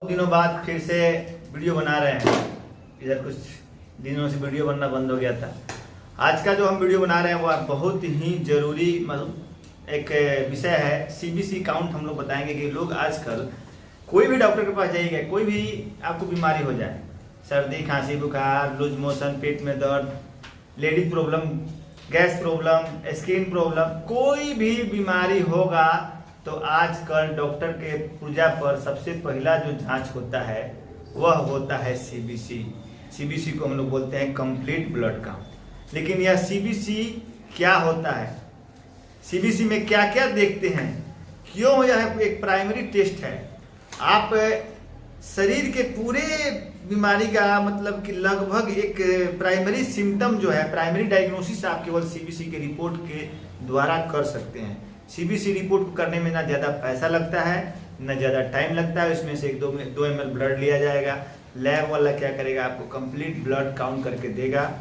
दिनों बाद फिर से वीडियो बना रहे हैं। इधर कुछ दिनों से वीडियो बनना बंद हो गया था। आज का जो हम वीडियो बना रहे हैं वो बहुत ही जरूरी एक विषय है। सीबीसी काउंट हम लोग बताएंगे कि लोग आजकल कोई भी डॉक्टर के पास जाइएगा, कोई भी आपको बीमारी हो जाए, सर्दी खांसी बुखार, लूज मोशन, पेट में दर्द, ladies problem, gas problem, skin problem, कोई भी बीमारी होगा तो आजकल डॉक्टर के पुर्जा पर सबसे पहला जो जांच होता है वह होता है सीबीसी। सीबीसी को हम लोग बोलते हैं कंप्लीट ब्लड काउंट। लेकिन यह सीबीसी क्या होता है, सीबीसी में क्या क्या देखते हैं, क्यों यह एक प्राइमरी टेस्ट है। आप शरीर के पूरे बीमारी का मतलब कि लगभग एक प्राइमरी सिम्टम जो है, प्राइमरी डायग्नोसिस आप केवल सीबीसी के रिपोर्ट के द्वारा कर सकते हैं। सीबीसी रिपोर्ट करने में ना ज़्यादा पैसा लगता है, ना ज़्यादा टाइम लगता है। उसमें से 2 ml ब्लड लिया जाएगा। लैब वाला क्या करेगा, आपको कंप्लीट ब्लड काउंट करके देगा।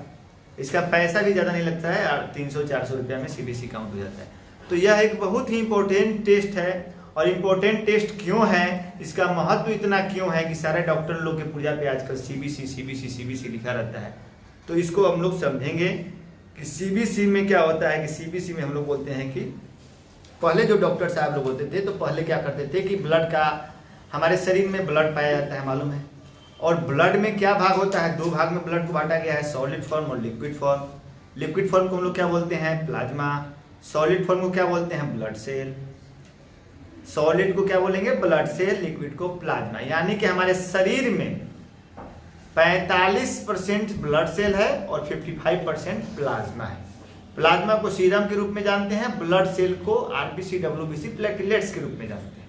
इसका पैसा भी ज़्यादा नहीं लगता है और 300-400 रुपया में सीबीसी काउंट हो जाता है। तो यह एक बहुत ही इम्पोर्टेंट टेस्ट है। और इम्पोर्टेंट टेस्ट क्यों है, इसका महत्व इतना क्यों है कि सारे डॉक्टर लोग के पुर्जा पे आजकल सीबीसी सीबीसी सीबीसी लिखा रहता है। तो इसको हम लोग समझेंगे कि सीबीसी में क्या होता है। कि सीबीसी में हम लोग बोलते हैं कि पहले जो डॉक्टर साहब लोग होते थे तो पहले क्या करते थे कि ब्लड का, हमारे शरीर में ब्लड पाया जाता है, मालूम है। और ब्लड में क्या भाग होता है, 2 भाग में ब्लड को बांटा गया है, सॉलिड फॉर्म और लिक्विड फॉर्म। लिक्विड फॉर्म को हम लोग क्या बोलते हैं, प्लाज्मा। सॉलिड फॉर्म को क्या बोलते हैं, ब्लड सेल। सॉलिड को क्या बोलेंगे, ब्लड सेल, लिक्विड को प्लाज्मा। यानी कि हमारे शरीर में 45% ब्लड सेल है और 55% प्लाज्मा है। प्लाज्मा को सीरम के रूप में जानते हैं, ब्लड सेल को आरबीसी डब्ल्यूबीसी प्लेटलेट्स के रूप में जानते हैं।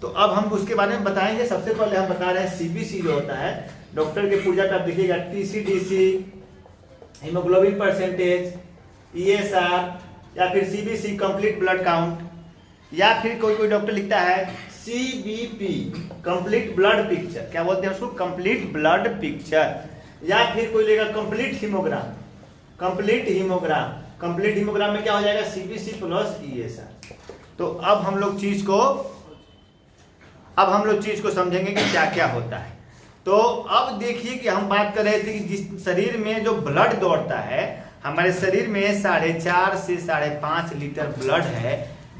तो अब हम उसके बारे में बताएंगे। सबसे पहले हम बता रहे हैं सीबीसी जो होता है, डॉक्टर के पुर्जा पे आप देखिएगा टीसीडीसी, हीमोग्लोबिन परसेंटेज, ईएसआर, या फिर सीबीसी कंप्लीट ब्लड काउंट, या फिर कोई डॉक्टर लिखता है सीबीपी कंप्लीट ब्लड पिक्चर। क्या बोलते हैं उसको, कंप्लीट ब्लड पिक्चर। या फिर कोई लेगा complete haemogram. Complete haemogram, complete haemogram में क्या हो जाएगा, सीबीसी प्लस ईएसआर। तो अब हम लोग चीज को समझेंगे कि क्या क्या होता है। तो अब देखिए कि हम बात कर रहे थे कि जिस शरीर में जो ब्लड दौड़ता है, हमारे शरीर में 4.5 से 5.5 लीटर ब्लड है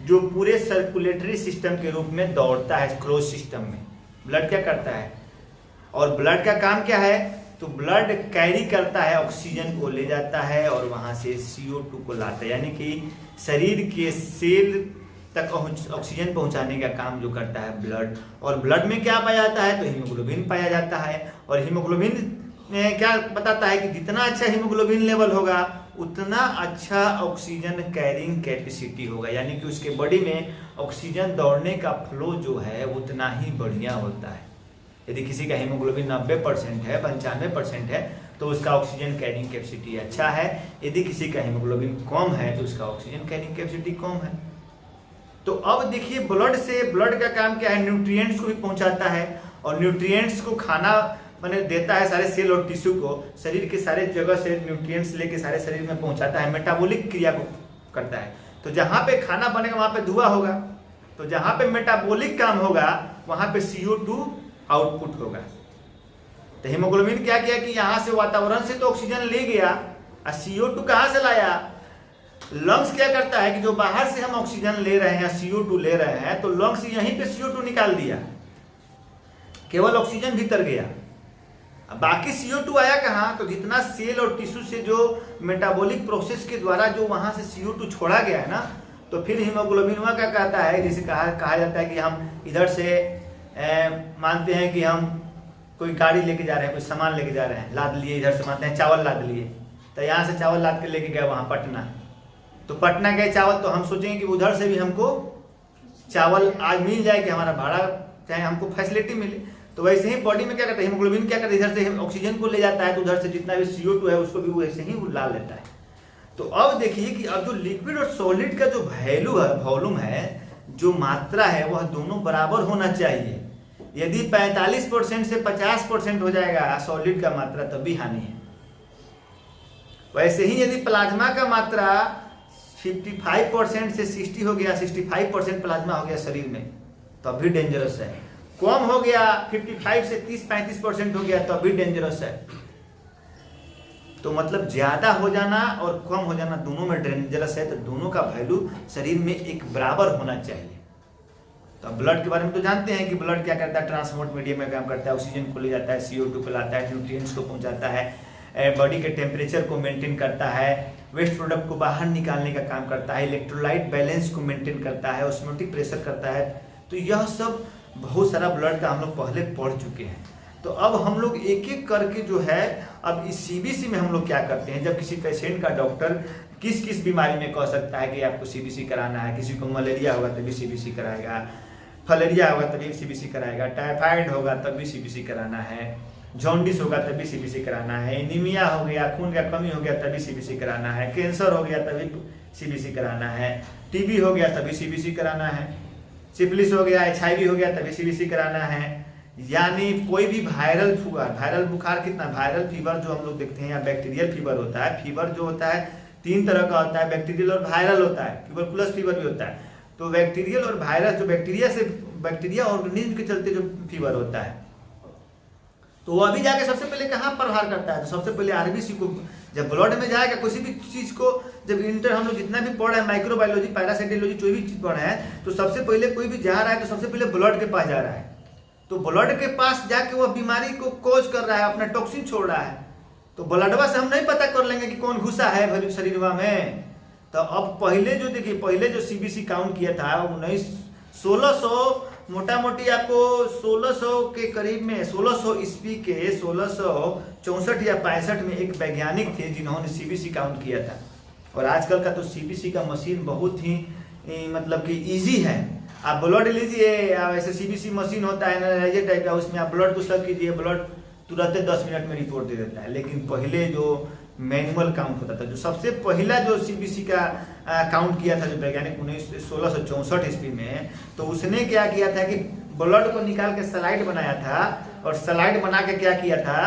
जो पूरे सर्कुलेटरी सिस्टम के रूप में दौड़ता है। क्लोज सिस्टम में ब्लड क्या करता है, और ब्लड का काम क्या है, तो ब्लड कैरी करता है, ऑक्सीजन को ले जाता है और वहां से CO2 को लाता है। यानी कि शरीर के सेल तक ऑक्सीजन पहुंचाने का काम जो करता है ब्लड। और ब्लड में क्या पाया जाता है, तो हीमोग्लोबिन पाया जाता है। और हीमोग्लोबिन में क्या बताता है कि जितना अच्छा हीमोग्लोबिन लेवल होगा उतना अच्छा ऑक्सीजन कैरिंग कैपेसिटी होगा। यानी कि उसके बॉडी में ऑक्सीजन दौड़ने का फ्लो जो है उतना ही बढ़िया होता है। यदि किसी का हीमोग्लोबिन 90% है, 95% है, तो उसका ऑक्सीजन कैरिंग कैपेसिटी अच्छा है। यदि किसी का हीमोग्लोबिन कम है तो उसका ऑक्सीजन कैरिंग कैपेसिटी कम है। तो अब देखिए ब्लड का काम क्या है, न्यूट्रिएंट्स को भी पहुंचाता है। और न्यूट्रिएंट्स को खाना मैंने देता है सारे सेल और टिश्यू को, शरीर के सारे जगह से न्यूट्रिएंट्स लेके सारे शरीर में पहुंचाता है, मेटाबॉलिक क्रिया को करता है। तो जहां पे खाना बनेगा वहां पे धुआं होगा, तो जहां पे मेटाबॉलिक काम होगा वहां पे CO2 आउटपुट होगा। तो हीमोग्लोबिन क्या किया कि यहां से वातावरण से तो ऑक्सीजन ले गया, और CO2 कहां से लाया, लंग्स क्या करता है कि जो बाहर से हम ऑक्सीजन ले रहे हैं, CO2 ले रहे हैं, तो लंग्स यहीं पे CO2 निकाल दिया, केवल ऑक्सीजन भीतर गया। अब बाकी CO2 आया कहां, तो जितना सेल और टिश्यू से जो मेटाबॉलिक प्रोसेस के द्वारा जो वहां से CO2 छोड़ा गया है ना, तो फिर हीमोग्लोबिन क्या कहता है, जैसे कहा जाता है कि हम इधर से मानते हैं कि हम कोई गाड़ी लेके जा रहे हैं, कोई सामान लेके जा रहे हैं, लाद लिए, इधर से मानते हैं चावल लाद लिए, तो यहाँ से चावल लाद के लेके गए वहाँ पटना, तो पटना गए चावल, तो हम सोचेंगे कि उधर से भी हमको चावल आज मिल जाए कि हमारा भाड़ा चाहे हमको फैसिलिटी मिले। तो वैसे ही बॉडी में क्या करता है, हीमोग्लोबिन क्या करता है, इधर से ऑक्सीजन को ले जाता है, तो उधर से जितना भी CO2 है उसको भी वैसे ही ला लेता है। तो अब देखिए कि अब जो लिक्विड और सॉलिड का जो वॉल्यूम है, जो मात्रा है, वह दोनों बराबर होना चाहिए। यदि 45% से 50% हो जाएगा सॉलिड का मात्रा, तभी हानि है। वैसे ही यदि प्लाज्मा का मात्रा 55% से 60 हो गया, 65% प्लाज्मा हो गया शरीर में, तब भी डेंजरस है। कम हो गया 55 से 30-35% हो गया तो अभी डेंजरस है। तो मतलब ज्यादा हो जाना और कम हो जाना दोनों में डेंजरस है। तो दोनों का वैल्यू शरीर में एक बराबर होना चाहिए। तो ब्लड के बारे में तो जानते हैं कि ब्लड क्या करता है, ट्रांसपोर्ट मीडियम में काम करता है, ऑक्सीजन को ले जाता है, CO2 को लाता है, न्यूट्रिएंट्स को पहुंचाता है, बॉडी के टेम्परेचर को मेंटेन करता है, वेस्ट प्रोडक्ट को बाहर निकालने का काम करता है, इलेक्ट्रोलाइट बैलेंस को मेंटेन करता है, ऑस्मोटिक प्रेशर करता है। तो यह सब बहुत सारा ब्लड का हम लोग पहले पढ़ चुके हैं। तो अब हम लोग एक एक करके जो है अब इस CBC में हम लोग क्या करते हैं, जब किसी पेशेंट का डॉक्टर किस किस बीमारी में कह सकता है कि आपको CBC कराना है, किसी को मलेरिया होगा तभी CBC कराएगा, फलेरिया होगा तभी CBC कराएगा, टाइफाइड होगा तभी CBC कराना है, जॉन्डिस होगा तभी CBC कराना है, एनीमिया हो गया, खून का कमी हो गया तभी CBC कराना है, कैंसर हो गया तभी CBC कराना है, TB हो गया तभी CBC कराना है, सिफिलिस हो गया, HIV हो गया तभी CBC कराना है। यानी कोई भी वायरल बुखार कितना, वायरल फीवर जो हम लोग देखते हैं या बैक्टीरियल फीवर होता है। फीवर जो होता है 3 तरह का होता है, बैक्टीरियल और वायरल होता है, ट्यूबरकुलस फीवर भी होता है। तो बैक्टीरियल और वायरस जो बैक्टीरिया ऑर्गेनिज्म के चलते जो फीवर होता है, तो वो अभी जाके सबसे पहले कहाँ प्रहार करता है, तो सबसे पहले RBC को जब ब्लड में जाएगा, किसी भी चीज को जब हम लोग जितना भी पढ़ रहे हैं, माइक्रोबायोलॉजी, पैरासाइटोलॉजी, जो भी चीज पढ़ रहे हैं, तो सबसे पहले कोई भी जा रहा है तो सबसे पहले ब्लड के पास जा रहा है। तो ब्लड के पास जाके वो बीमारी को कोज कर रहा है, अपना टॉक्सिन छोड़ रहा है। तो ब्लडवा से हम नहीं पता कर लेंगे कि कौन घुसा है शरीरवा में। तो अब पहले जो देखिए, पहले जो CBC काउंट किया था 1600 मोटा मोटी आपको 1600 के करीब में, 1600 ईस्वी के 1664 या 65 में एक वैज्ञानिक थे जिन्होंने CBC काउंट किया था। और आजकल का तो CBC का मशीन बहुत ही मतलब कि इजी है। आप ब्लड लीजिए, ऐसे CBC मशीन होता है एनालाइजर टाइप का, उसमें आप ब्लड को सब कीजिए, ब्लड तुरंत 10 मिनट में रिपोर्ट दे देता है। लेकिन पहले जो मैनुअल काउंट होता था, जो सबसे पहला जो CBC का काउंट किया था जो वैज्ञानिक 1664 ईस्वी में, तो उसने क्या किया था कि ब्लड को निकाल के स्लाइड बनाया था, और स्लाइड बना के क्या किया था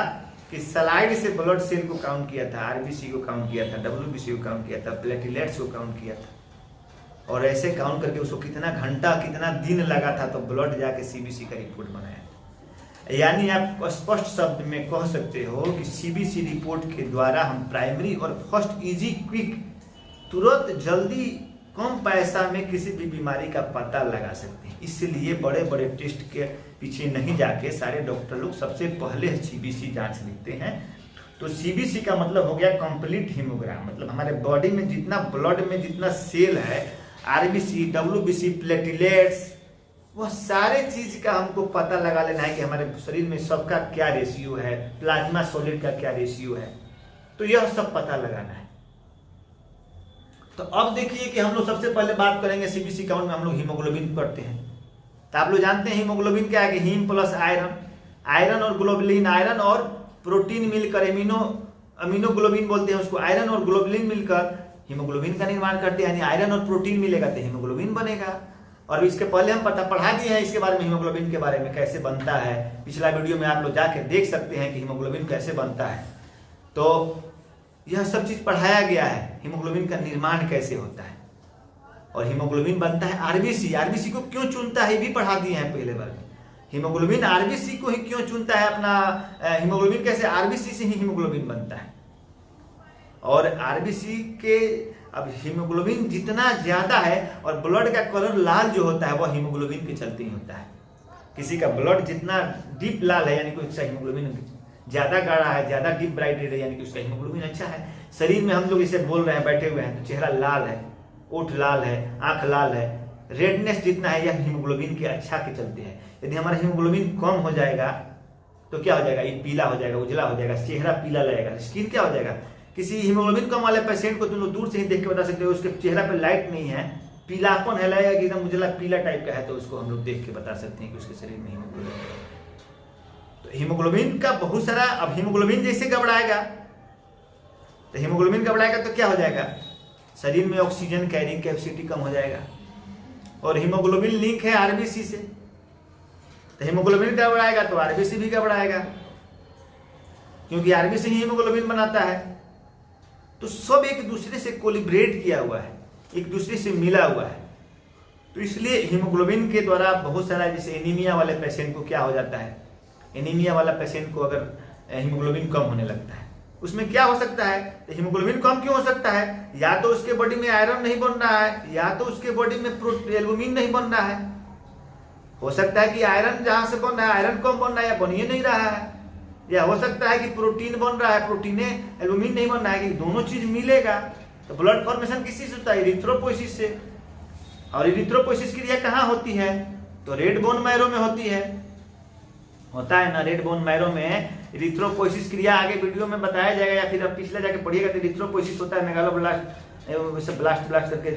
कि स्लाइड से ब्लड सेल को काउंट किया था, RBC को काउंट किया था, WBC को काउंट किया था, प्लेटलेट्स को काउंट किया था। और ऐसे काउंट करके उसको कितना घंटा कितना दिन लगा था, तो ब्लड जाके CBC का रिपोर्ट बनाया। यानी आप स्पष्ट शब्द में कह सकते हो कि CBC रिपोर्ट के द्वारा हम प्राइमरी और फर्स्ट इजी क्विक तुरंत जल्दी कम पैसा में किसी भी बीमारी का पता लगा सकते हैं। इसलिए बड़े बड़े टेस्ट के पीछे नहीं जाके सारे डॉक्टर लोग सबसे पहले CBC जांच लेते हैं। तो CBC का मतलब हो गया कंप्लीट हीमोग्राम, मतलब हमारे बॉडी में जितना ब्लड में जितना सेल है, RBC, WBC, प्लेटलेट्स, वह सारे चीज का हमको पता लगा लेना है कि हमारे शरीर में सबका क्या रेशियो है, प्लाज्मा सॉलिड का क्या रेशियो है, तो यह सब पता लगाना है। तो अब देखिए कि हम लोग सबसे पहले बात करेंगे CBC काउंट में हम लोग हीमोग्लोबिन करते हैं। तो आप लोग जानते हैं हीमोग्लोबिन क्या है कि हीम प्लस आयरन, आयरन और ग्लोबुलिन, आयरन और प्रोटीन मिलकर अमीनोग्लोबिन बोलते हैं उसको, आयरन और ग्लोबुलिन मिलकर हीमोग्लोबिन का निर्माण करते हैं। यानी आयरन और प्रोटीन मिलेगा तो हीमोग्लोबिन बनेगा। और इसके पहले हम पढ़ा दिए हैं इसके बारे में, हीमोग्लोबिन के बारे में कैसे बनता है, पिछला वीडियो में आप लोग जाके देख सकते हैं कि हीमोग्लोबिन कैसे बनता है। तो यह सब चीज पढ़ाया गया है, हीमोग्लोबिन का निर्माण कैसे होता है। और हीमोग्लोबिन बनता है RBC को क्यों चुनता है ये भी पढ़ा दिए हैं पहले बार में। हीमोग्लोबिन RBC को ही क्यों चुनता है, अपना हीमोग्लोबिन कैसे RBC से ही हीमोग्लोबिन बनता है। और RBC के अब हीमोग्लोबिन जितना ज्यादा है और ब्लड का कलर लाल जो होता है वह हीमोग्लोबिन के चलते ही होता है। किसी का ब्लड जितना डीप लाल है यानी कि उसका हीमोग्लोबिन ज्यादा गाढ़ा है, ज्यादा डीप ब्राइट रेड है, यानी कि उसका हीमोग्लोबिन अच्छा है। शरीर में हम लोग इसे बोल रहे हैं बैठे हुए हैं तो चेहरा लाल है, ओठ लाल है, आंख लाल है, रेडनेस जितना है यह हीमोग्लोबिन के अच्छा के चलते हैं। यदि हमारा हीमोग्लोबिन कम हो जाएगा तो क्या हो जाएगा, ये पीला हो जाएगा, उजला हो जाएगा, चेहरा पीला लगेगा, स्किन क्या हो जाएगा। किसी हीमोग्लोबिन कम वाले पेशेंट को तुम लोग दूर से ही देख के बता सकते हो उसके चेहरा पे लाइट नहीं है, पीलापन है, लगेगा कि एकदम उजला पीला टाइप का है, तो उसको हम लोग देख के बता सकते हैं कि उसके शरीर में हीमोग्लोबिन है। तो हीमोग्लोबिन का बहुत सारा, अब हीमोग्लोबिन जैसे घबराएगा तो हीमोग्लोबिन घबराएगा तो क्या हो जाएगा, शरीर में ऑक्सीजन कैरिंग कैपेसिटी कम हो जाएगा। और हीमोग्लोबिन लिंक है RBC से, तो हीमोग्लोबिन घबराएगा तो RBC भी घबराएगा, क्योंकि RBC ही हीमोग्लोबिन बनाता है। तो सब एक दूसरे से कोलिब्रेट किया हुआ है, एक दूसरे से मिला हुआ है। तो इसलिए हीमोग्लोबिन के द्वारा बहुत सारा, जैसे एनीमिया वाले पेशेंट को क्या हो जाता है, एनीमिया वाला पेशेंट को अगर हीमोग्लोबिन कम होने लगता है, उसमें क्या हो सकता है, तो हीमोग्लोबिन कम क्यों हो सकता है, या तो उसके बॉडी में आयरन नहीं बन रहा है, या तो उसके बॉडी में एल्बुमिन नहीं बन रहा है। हो सकता है कि आयरन जहां से बन रहा है आयरन कम बन रहा है या बन ही नहीं रहा है, या हो सकता है कि प्रोटीन बन रहा है, प्रोटीन एल्बुमिन नहीं बन रहा है, कि दोनों चीज मिलेगा। तो ब्लड फॉर्मेशन किसी से होता है, इरिथ्रोपोइसिस से। और इरिथ्रोपोइसिस क्रिया कहाँ होती है, तो रेड बोन मैरो में होती है, होता है ना, रेड बोन मैरो में इरिथ्रोपोइसिस क्रिया। आगे वीडियो में बताया जाएगा या फिर आप पिछले जाके पढ़िएगा, तो इरिथ्रोपोइसिस होता है मेगालोब्लास्ट ब्लास्ट करके,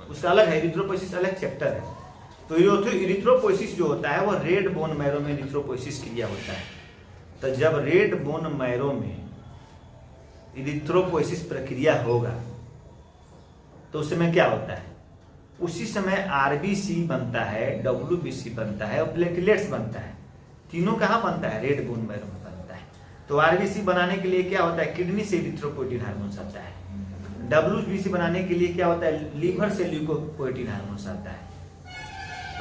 उसका अलग है, इरिथ्रोपोइसिस अलग चैप्टर है। तो इरिथ्रोपोइसिस जो होता है वो रेड बोन मैरो में इरिथ्रोपोइसिस क्रिया होता है। तो जब रेड बोन मैरो में इरिथ्रोपोइसिस प्रक्रिया होगा तो उस समय क्या होता है, उसी समय आरबीसी बनता है, डब्ल्यूबीसी बनता है और प्लेटलेट्स बनता है। तीनों कहाँ बनता है, रेड बोन मैरो में बनता है। तो आरबीसी बनाने के लिए क्या होता है, किडनी से इरिथ्रोपोइटिन हार्मोन आता है। डब्ल्यूबीसी बनाने के लिए क्या होता है, लीवर से ल्यूकोपोइटिन हार्मोन आता है।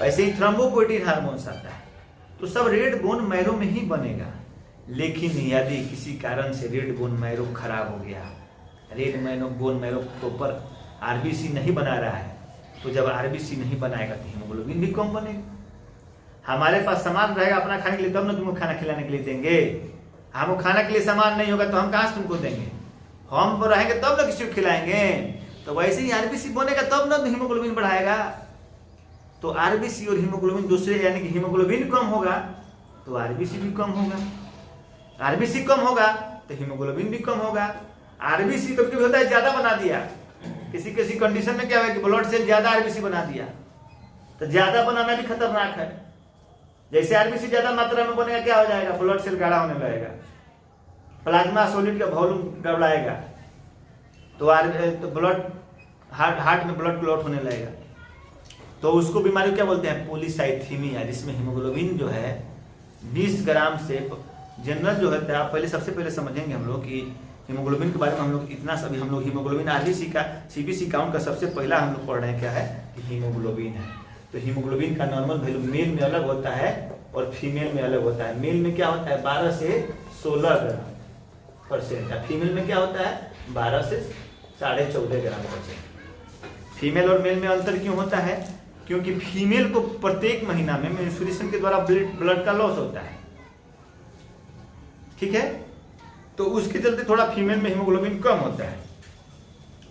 ऐसे ही थ्रोम्बोपोइटिन हार्मोन आता है। तो सब रेड बोन मैरो में ही बनेगा। लेकिन यदि किसी कारण से रेड बोन मैरो खराब हो गया, red bone marrow proper RBC नहीं बना रहा है, तो जब आरबीसी नहीं बनाएगा तो हीमोग्लोबिन भी कम बनेगा। हमारे पास सामान रहेगा अपना खाने के लिए, तब ना तुमको खाना खिलाने के लिए देंगे। हमको खाना के लिए सामान नहीं होगा तो हम कहाँ से तुमको देंगे, हम रहेंगे तब ना किसी को खिलाएंगे। तो वैसे ही आरबीसी बनेगा तब ना हीमोग्लोबिन बढ़ाएगा। तो आरबीसी और हीमोग्लोबिन दूसरे, यानी कि हीमोग्लोबिन कम होगा तो आरबीसी भी कम होगा, आरबीसी कम होगा तो हीमोग्लोबिन भी कम होगा। आरबीसी कभी कभी होता है ज्यादा बना दिया, किसी किसी कंडीशन में क्या है कि ब्लड सेल ज्यादा आरबीसी बना दिया, तो ज्यादा बनाना भी खतरनाक है। जैसे आरबीसी ज्यादा मात्रा में बनेगा क्या हो जाएगा, ब्लड सेल गाढ़ा होने लगेगा, प्लाज्मा सॉलिड का वॉल्यूम गड़बड़ाएगा, तो ब्लड हार्ट में ब्लड क्लॉट होने लगेगा। तो उसको बीमारी क्या बोलते हैं, पॉलीसाइथीमिया, जिसमें हीमोग्लोबिन जो है 20 ग्राम से, जनरल जो है आप पहले सबसे पहले समझेंगे हम लोग कि हीमोग्लोबिन के बारे में हम लोग इतना सभी हम लोग हीमोग्लोबिन आरबीसी का सीबीसी काउंट का सबसे पहला हम लोग पढ़ रहे हैं क्या है कि हीमोग्लोबिन है। तो हीमोग्लोबिन का नॉर्मल वैल्यू मेल में अलग होता है और फीमेल में अलग होता है। मेल में क्या होता है 12 से 16 ग्राम %, फीमेल में क्या होता है 12 से 14.5 ग्राम %। फीमेल और मेल में अंतर क्यों होता है, क्योंकि फीमेल को प्रत्येक महीना में मेंस्ट्रुएशन के द्वारा ब्लड का लॉस होता है, ठीक है। तो उसके चलते थोड़ा फीमेल में हीमोग्लोबिन कम होता है।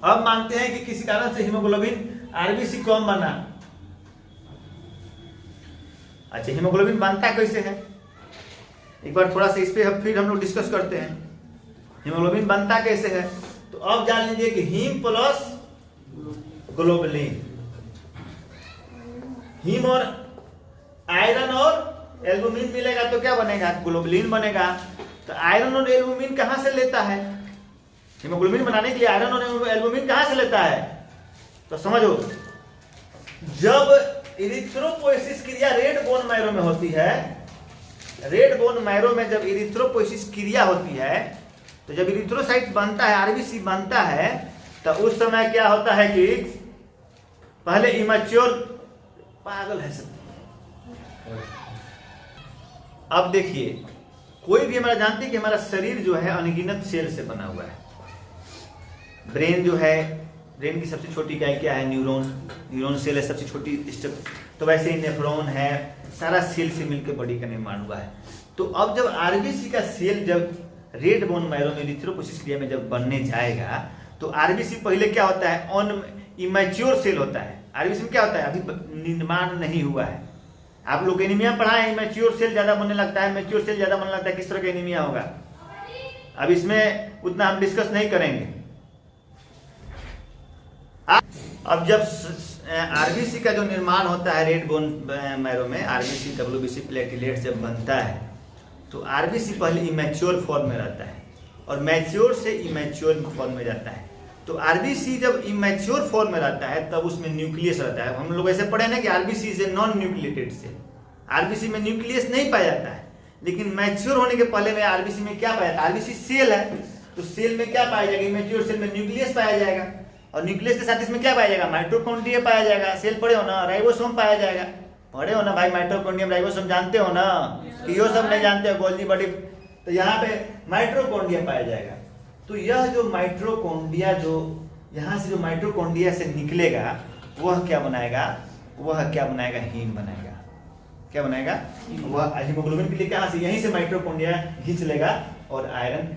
अब मानते हैं कि किसी कारण से हीमोग्लोबिन आरबीसी कम बना। अच्छा, हीमोग्लोबिन बनता कैसे है, एक बार थोड़ा सा इस पे फिर हम लोग डिस्कस करते हैं। हीमोग्लोबिन बनता कैसे है, तो अब जान लीजिए कि हीम प्लस ग्लोबुलिन, हीम और आयरन और एल्बुमिन मिलेगा तो क्या बनेगा, ग्लोबुलिन बनेगा। तो आयरन और एल्बुमिन कहां से लेता है, हीमोग्लोबिन बनाने के लिए आयरन और एल्बुमिन कहां से लेता है, तो समझो, जब इरिथ्रोपोइसिस क्रिया रेड बोन मैरो में होती है, रेड बोन मैरो में जब इरिथ्रोपोइसिस क्रिया होती है, तो जब इरिथ्रोसाइट बनता है, आरबीसी बनता है, तो उस समय क्या होता है कि पहले इमैच्योर, पागल है सब। अब देखिए, कोई भी हमारा जानते हैं कि हमारा शरीर जो है अनगिनत सेल से बना हुआ है। ब्रेन जो है, ब्रेन की सबसे छोटी इकाई क्या है, न्यूरॉन सेल है सबसे छोटी स्ट्रक्चर। तो वैसे ही नेफ्रॉन है, सारा सेल से मिलकर बॉडी का निर्माण हुआ है। तो अब जब आरबीसी का सेल जब रेड बोन मैरो में इरिथ्रोपोइसिस क्रिया में जब बनने जाएगा, तो आरबीसी पहले क्या होता है, इमैच्योर सेल होता है। आरबीसी में क्या होता है, अभी निर्माण नहीं हुआ है। आप लोग एनीमिया पढ़ा है, मैच्योर सेल ज्यादा बनने लगता है, मैच्योर सेल ज्यादा बनने लगता है, किस तरह का एनीमिया होगा, अब इसमें उतना हम डिस्कस नहीं करेंगे। अब जब आरबीसी का जो निर्माण होता है रेड बोन मैरो में, आरबीसी डब्ल्यूबीसी प्लेटलेट जब बनता है, तो आरबीसी पहले इमैच्योर फॉर्म में रहता है और मैच्योर से इमैच्योर फॉर्म में जाता है। तो आरबीसी जब इमैच्योर फॉर्म में रहता है तब उसमें न्यूक्लियस रहता है। हम लोग ऐसे पढ़े ना कि RBC is a non nucleated cell, RBC में न्यूक्लियस नहीं पाया जाता है। लेकिन मैच्योर होने के पहले में आरबीसी में क्या पाया जाता है, आरबीसी सेल है तो सेल में क्या पाया जाएगा, इमैच्योर सेल में न्यूक्लियस पाया जाएगा। और न्यूक्लियस के साथ इसमें क्या पाया जाएगा, माइटोकॉन्ड्रिया पाया जाएगा। सेल पढ़े हो ना, राइबोसोम पाया जाएगा, पढ़े हो ना भाई, माइटोकॉन्ड्रियम राइबोसोम जानते हो ना, कि यो सब नहीं जानते हो गोल्जी बॉडी। तो यहाँ पे माइटोकॉन्ड्रिया पाया जाएगा। तो यह जो माइटोकॉन्ड्रिया जो यहाँ से जो माइटोकॉन्ड्रिया से निकलेगा वह क्या बनाएगा, वह क्या बनाएगा, हीम बनाएगा। क्या बनाएगा, वह हीमोग्लोबिन के लिए कहाँ से, यहीं से माइटोकॉन्ड्रिया खींच लेगा और आयरन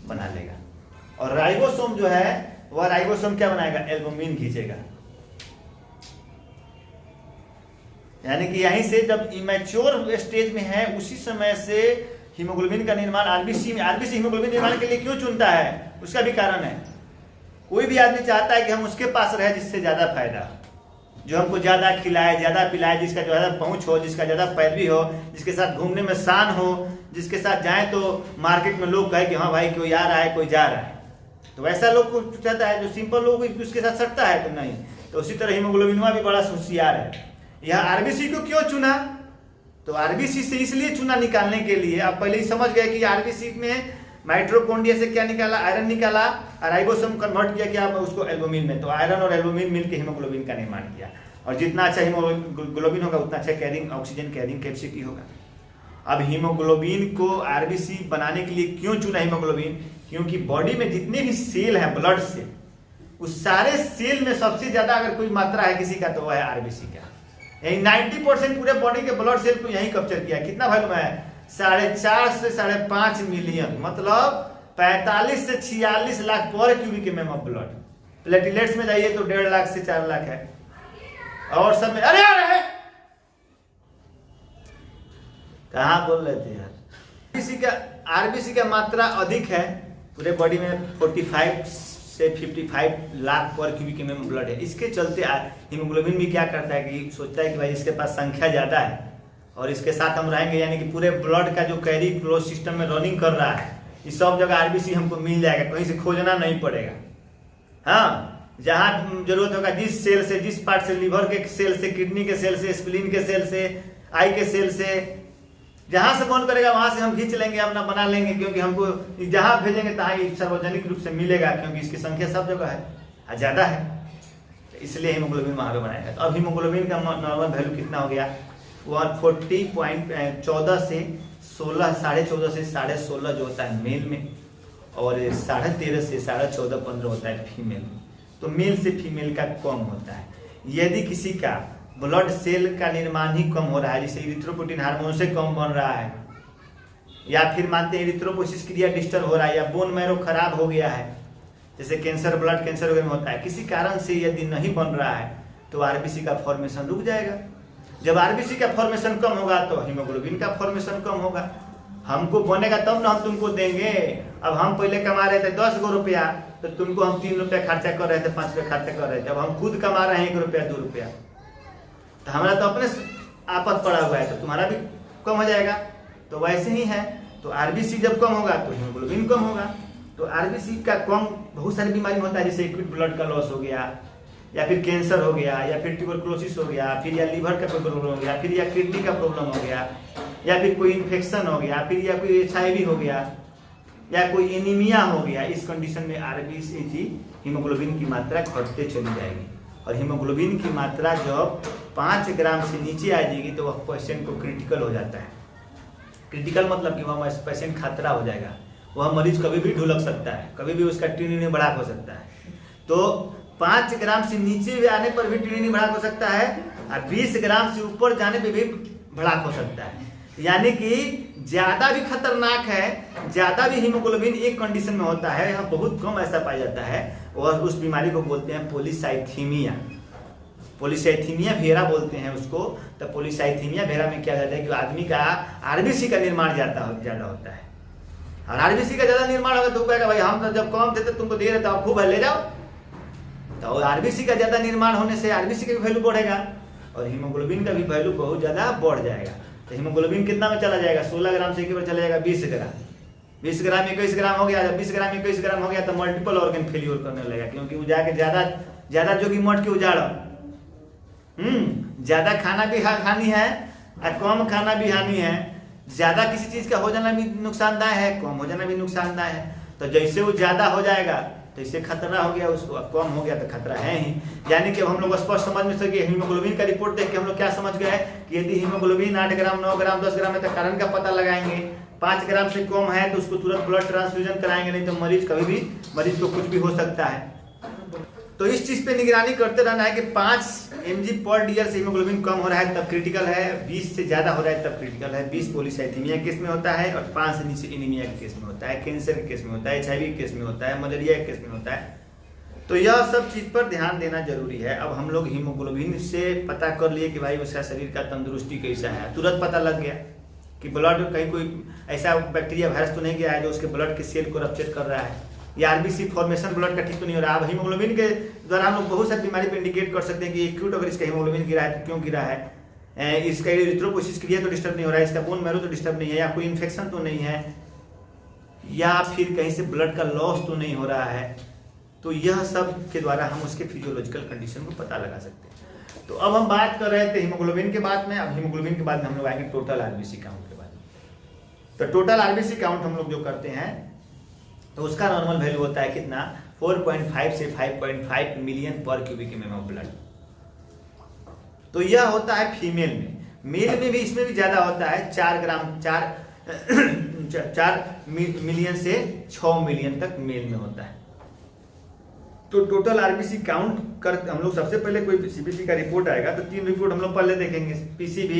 बना लेगा। और राइबोसोम जो है वह राइबोसोम क्या बनाएगा, एल्बुमिन खींचेगा। यानी कि यहीं से जब इमेच्योर स्टेज में है उसी समय से हीमोग्लोबिन का निर्माण आरबीसी में। आरबीसी हीमोग्लोबिन निर्माण के लिए क्यों चुनता है, उसका भी कारण है। कोई भी आदमी चाहता है कि हम उसके पास रहे जिससे ज्यादा फायदा, जो हमको ज्यादा खिलाए, ज्यादा पिलाए, जिसका ज्यादा पहुंच हो, जिसका ज्यादा पैरवी हो, जिसके साथ घूमने में शान हो, जिसके साथ जाए तो मार्केट में लोग कहे कि हाँ भाई कोई आ रहा है, कोई जा रहा है। तो वैसा लोग को चाहता है, जो सिंपल लोग उसके साथ सटता है तो नहीं। तो उसी तरह हीमोग्लोबिनवा भी बड़ा होशियार है। यह आरबीसी को क्यों चुना, तो आरबीसी से इसलिए चुना निकालने के लिए, आप पहले ही समझ गए कि आरबीसी में माइटोकॉन्ड्रिया से क्या निकाला, आयरन निकाला, और राइबोसोम कन्वर्ट किया क्या उसको एल्बुमिन में। तो आयरन और एल्बुमिन मिलकर हीमोग्लोबिन का निर्माण किया। और जितना अच्छा हीमोग्लोबिन होगा उतना अच्छा कैरिंग ऑक्सीजन कैरिंग कैपेसिटी होगा। अब हीमोग्लोबिन को आरबीसी बनाने के लिए क्यों चुना हीमोग्लोबिन, क्योंकि बॉडी में जितने भी सेल हैं ब्लड से, उस सारे सेल में सबसे ज्यादा अगर कोई मात्रा है किसी का तो वह है आरबीसी का। यही 90% पूरे बॉडी के ब्लड सेल को यही कैप्चर किया। कितना वैल्यू है, 4.5 से 5.5 मिलियन, मतलब 45 से 46 लाख पर cubic MM of blood. Platelets में जाइए तो 1.5 लाख से 4 लाख है। और सब में अरे यार कहाँ बोल रहे थे यार। आरबीसी का मात्रा अधिक है पूरे बॉडी में, 45 से 55 लाख पर क्यूबिक एमएम ब्लड है। इसके चलते हीमोग्लोबिन भी क्या करता है कि सोचता है कि भाई इसके पास संख्या ज्यादा है और इसके साथ हम रहेंगे, यानी कि पूरे ब्लड का जो कैरी क्लोज सिस्टम में रनिंग कर रहा है, इस सब जगह आरबीसी हमको मिल जाएगा, कहीं से खोजना नहीं पड़ेगा। हाँ, जहां जरूरत होगा, जिस सेल से, जिस पार्ट से, लीवर के सेल से, किडनी के सेल से, स्प्लीन के सेल से, आई के सेल से, जहां से मन करेगा वहां से हम खींच लेंगे, अपना बना लेंगे, क्योंकि हमको जहां भेजेंगे तहां ही सार्वजनिक रूप से मिलेगा, क्योंकि इसकी संख्या सब जगह है, ज्यादा है, तो इसलिए हीमोग्लोबिन वहां पे बनाएगा। तो अब हीमोग्लोबिन का नॉर्मल वैल्यू कितना हो गया, 140.14 से 16, 14.5 से 16.5 जो होता है मेल में, और 13.5 से 14.5 15 होता है फीमेल में। तो मेल से फीमेल का कम होता है। यदि किसी का ब्लड सेल का निर्माण ही कम हो रहा है, जैसे इरिथ्रोपोइटिन हार्मोन से कम बन रहा है, या फिर मानते हैं इरिथ्रोपोसिस क्रिया डिस्टर्ब हो रहा है, या बोन मैरो खराब हो गया है, जैसे कैंसर, ब्लड कैंसर वगैरह में होता है, किसी कारण से यदि नहीं बन रहा है तो आरबीसी का फॉर्मेशन रुक जाएगा। जब आरबीसी का फॉर्मेशन कम होगा तो हीमोग्लोबिन का फॉर्मेशन कम होगा। हमको बनेगा तब ना हम तुमको देंगे। अब हम पहले कमा रहे थे 10 रुपया, तो तुमको हम 3 रुपया खर्चा कर रहे थे, 5 रुपया खर्चा कर रहे थे। अब हम खुद कमा रहे हैं 1 रुपया 2 रुपया, तो हमारा तो अपने आपत पड़ा हुआ है, तो तुम्हारा भी कम हो जाएगा। तो वैसे ही है, तो आरबीसी जब कम होगा तो हीमोग्लोबिन कम होगा। तो आरबीसी का कम बहुत सारी बीमारी होता है, जैसे एक्यूट ब्लड का लॉस हो गया, या फिर कैंसर हो गया, या फिर ट्यूबरकुलोसिस हो गया, फिर या लीवर का कोई प्रॉब्लम हो गया, फिर या किडनी का प्रॉब्लम हो गया, या फिर कोई इन्फेक्शन हो गया, फिर या कोई HIV हो गया, या कोई एनीमिया हो गया। इस कंडीशन में आरबीसी की हीमोग्लोबिन की मात्रा घटते चली जाएगी। और हीमोग्लोबिन की मात्रा जब 5 ग्राम से नीचे आ जाएगी तो वह पेशेंट को क्रिटिकल हो जाता है। क्रिटिकल मतलब कि वह पेशेंट खतरा हो जाएगा, वह मरीज कभी भी ढुलक सकता है, कभी भी उसका टीनी बढ़ाक हो सकता है। तो 5 ग्राम से नीचे आने पर भी टीनी बढ़ाक हो सकता है, और 20 ग्राम से ऊपर जाने पर भी बढ़ाक हो सकता है। यानी कि ज्यादा भी खतरनाक है, ज्यादा भी हीमोग्लोबिन एक कंडीशन में होता है, यहाँ बहुत कम ऐसा पाया जाता है, और उस बीमारी को बोलते हैं पॉलीसाइथीमिया। पॉलीसाइथीमिया वेरा बोलते हैं उसको। तो पॉलीसाइथीमिया वेरा में क्या होता है कि आदमी का आरबीसी का निर्माण ज्यादा होता है, और आरबीसी का ज्यादा निर्माण होगा तो कहेगा भाई हम तो जब कम थे तो तुमको दे रहे थे, आप खूब ले जाओ। तो आरबीसी का ज्यादा निर्माण होने से आरबीसी का भी वैल्यू बढ़ेगा, और हीमोग्लोबिन का भी वैल्यू बहुत ज्यादा बढ़ जाएगा। तो हीमोग्लोबिन कितना में चला जाएगा, 16 ग्राम से एक बार चला जाएगा 20 ग्राम, 20 ग्राम 21 ग्राम हो गया। जब 20 ग्राम 21 ग्राम हो गया तो मल्टीपल ऑर्गन फेल्यूर करने लगेगा, क्योंकि वो जाके ज्यादा जो कि मट के उजाड़, ज्यादा खाना भी हानि है और कम खाना भी हानि है। ज्यादा किसी चीज का हो जाना भी नुकसानदायक है, कम हो जाना भी नुकसानदायक है। तो जैसे वो ज्यादा हो जाएगा तो इससे खतरा हो गया, उसको कम हो गया तो खतरा है ही। यानी कि अब हम लोग स्पष्ट समझ में सके, हीमोग्लोबिन का रिपोर्ट देख के हम लोग क्या समझ गए कि यदि हीमोग्लोबिन 8 ग्राम 9 ग्राम 10 ग्राम है तो कारण का पता लगाएंगे, 5 ग्राम से कम है तो उसको तुरंत ब्लड ट्रांसफ्यूजन कराएंगे, नहीं तो मरीज को कुछ भी हो सकता है। तो इस चीज पे निगरानी करते रहना है कि 5 mg पर DL से हीमोग्लोबिन कम हो रहा है तब क्रिटिकल है, 20 से ज्यादा हो रहा है तब क्रिटिकल है। 20 पॉलीसाइथेमिया केस में होता है और 5 से नीचे एनीमिया के केस में होता है, कैंसर के केस में होता है, HIV के केस में होता है, मलेरिया के केस में होता है। तो यह सब चीज पर ध्यान देना जरूरी है। अब हम लोग हीमोग्लोबिन से पता कर लिए कि भाई उसका शरीर का तंदुरुस्ती कैसा है, तुरंत पता लग गया कि ब्लड कहीं कोई ऐसा बैक्टीरिया वायरस तो नहीं गया है जो उसके ब्लड के सेल को रप्चर कर रहा है, या RBC फॉर्मेशन ब्लड का ठीक तो नहीं हो रहा। अब हीमोग्लोबिन के द्वारा हम लोग बहुत सारी बीमारी पे इंडिकेट कर सकते हैं कि एक्यूट अगर इसका हीमोग्लोबिन गिरा है तो क्यों गिरा है, इसका इरिथ्रोपोइसिस क्रिया तो डिस्टर्ब नहीं हो रहा है, इसका बोन मैरो तो डिस्टर्ब नहीं है, या कोई इन्फेक्शन तो नहीं है, या फिर कहीं से ब्लड का लॉस तो नहीं हो रहा है। तो यह सब के द्वारा हम उसके फिजियोलॉजिकल कंडीशन को पता लगा सकते हैं। तो अब हम बात कर रहे थे हीमोग्लोबिन के बाद में, अब हीमोग्लोबिन के बाद में हम लोग आएंगे टोटल RBC काउंट के बाद। तो टोटल RBC काउंट हम लोग जो करते हैं तो उसका नॉर्मल वैल्यू होता है कितना, 4.5 से 5.5 मिलियन पर क्यूबिक mm ऑफ ब्लड। तो यह होता है फीमेल में। मेल में भी इसमें भी ज्यादा होता है, 4 मिलियन से 6 मिलियन तक मेल में होता है। तो टोटल RBC काउंट कर हम लोग सबसे पहले कोई CBC का रिपोर्ट आएगा तो 3 रिपोर्ट हम लोग पहले देखेंगे, PCV,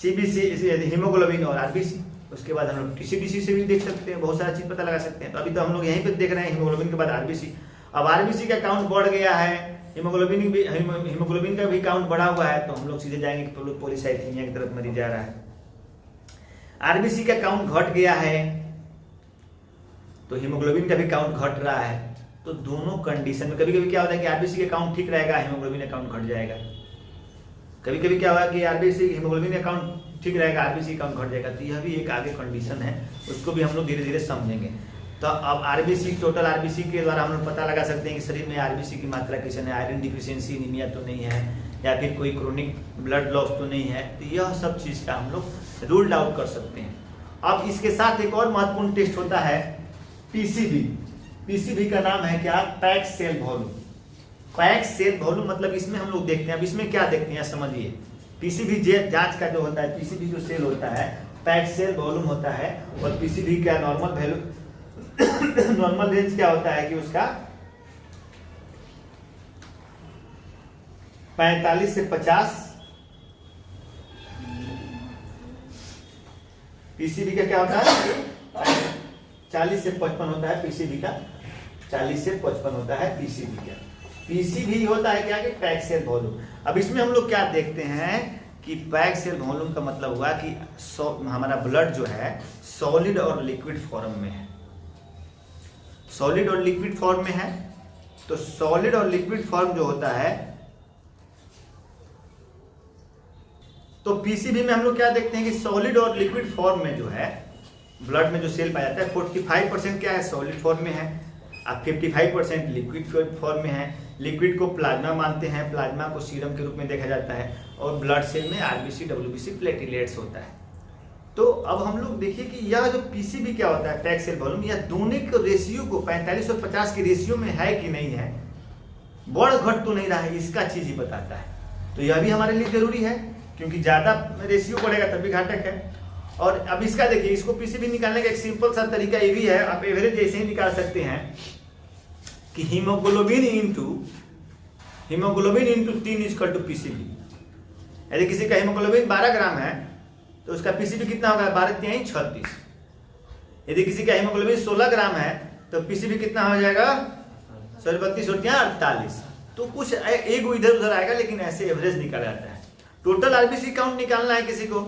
CBC हीमोग्लोबिन और RBC। उसके बाद हम लोग TCDC से भी देख सकते हैं, बहुत सारा चीज पता लगा सकते हैं। तो अभी तो हम लोग यहीं पे देख रहे हैं हीमोग्लोबिन के बाद RBC। अब RBC का काउंट बढ़ गया है, हीमोग्लोबिन का भी काउंट बढ़ा हुआ है, तो हम लोग सीधे जाएंगे कि पॉलीसाइथेमिया की तरफ मरीज जा रहा है। RBC का काउंट घट गया है तो हीमोग्लोबिन का भी काउंट घट रहा है। तो दोनों कंडीशन में कभी कभी क्या होता है कि RBC का काउंट ठीक रहेगा, हीमोग्लोबिन का काउंट घट जाएगा। कभी कभी क्या होगा कि RBC हीमोग्लोबिन का काउंट ठीक रहेगा, RBC काउंट घट जाएगा। तो यह भी एक आगे कंडीशन है, उसको भी हम लोग धीरे धीरे समझेंगे। तो अब RBC टोटल RBC के द्वारा हम लोग पता लगा सकते हैं कि शरीर में RBC की मात्रा कैसे है, आयरन डिफिशियंसी एनीमिया तो नहीं है, या फिर कोई क्रोनिक ब्लड लॉस तो नहीं है। तो यह सब चीज का हम लोग रूल्ड आउट कर सकते हैं। अब इसके साथ एक और महत्वपूर्ण टेस्ट होता है PCV। PCV का नाम है क्या, packed cell volume. Packed cell volume मतलब इसमें हम लोग देखते हैं, अब इसमें क्या देखते हैं समझिए। PCV जांच का जो होता है, PCV जो सेल होता है पैक्ड सेल वॉल्यूम होता है, और PCV का नॉर्मल वैल्यू नॉर्मल रेंज क्या होता है कि उसका 45 से 50। PCV का क्या होता है 40 से 55 होता है PCV का, 40 से 55 होता है PCV का। PCV होता है क्या कि पैक्ड सेल वॉल्यूम। अब इसमें हम लोग क्या देखते हैं कि पैक्ड सेल वॉल्यूम का मतलब हुआ कि हमारा ब्लड जो है सॉलिड और लिक्विड फॉर्म में है, सॉलिड और लिक्विड फॉर्म में है। तो सॉलिड और लिक्विड फॉर्म जो होता है, तो PCV में हम लोग क्या देखते हैं कि सॉलिड और लिक्विड फॉर्म में जो है ब्लड में जो सेल पाया जाता है 45% क्या है सॉलिड फॉर्म में है, अब 55% लिक्विड फॉर्म में है। लिक्विड को प्लाज्मा मानते हैं, प्लाज्मा को सीरम के रूप में देखा जाता है, और ब्लड सेल में RBC WBC प्लेटिलेट्स होता है। तो अब हम लोग देखिए कि यह जो PCV क्या होता है पैक्ड सेल वॉल्यूम, यह दोनों के रेशियो को 45 और 50 के रेशियो में है कि नहीं है, बढ़ घट तो नहीं रहा है, इसका चीज ही बताता है। तो यह भी हमारे लिए जरूरी है, क्योंकि ज्यादा रेशियो बढ़ेगा तभी घातक है। और अब इसका देखिए, इसको PCV निकालने का एक सिंपल सा तरीका ये भी है, आप एवरेज ऐसे ही निकाल सकते हैं कि haemoglobin into 3 equal to PCV। यदि किसी का हीमोग्लोबिन 12 ग्राम है तो उसका PCV कितना होगा, 12×3 = 36। यदि किसी का हीमोग्लोबिन 16 ग्राम है तो PCV कितना हो जाएगा, 32 और 48। तो कुछ एक इधर उधर आएगा, लेकिन ऐसे एवरेज निकाला जाता है। टोटल RBC काउंट निकालना है किसी को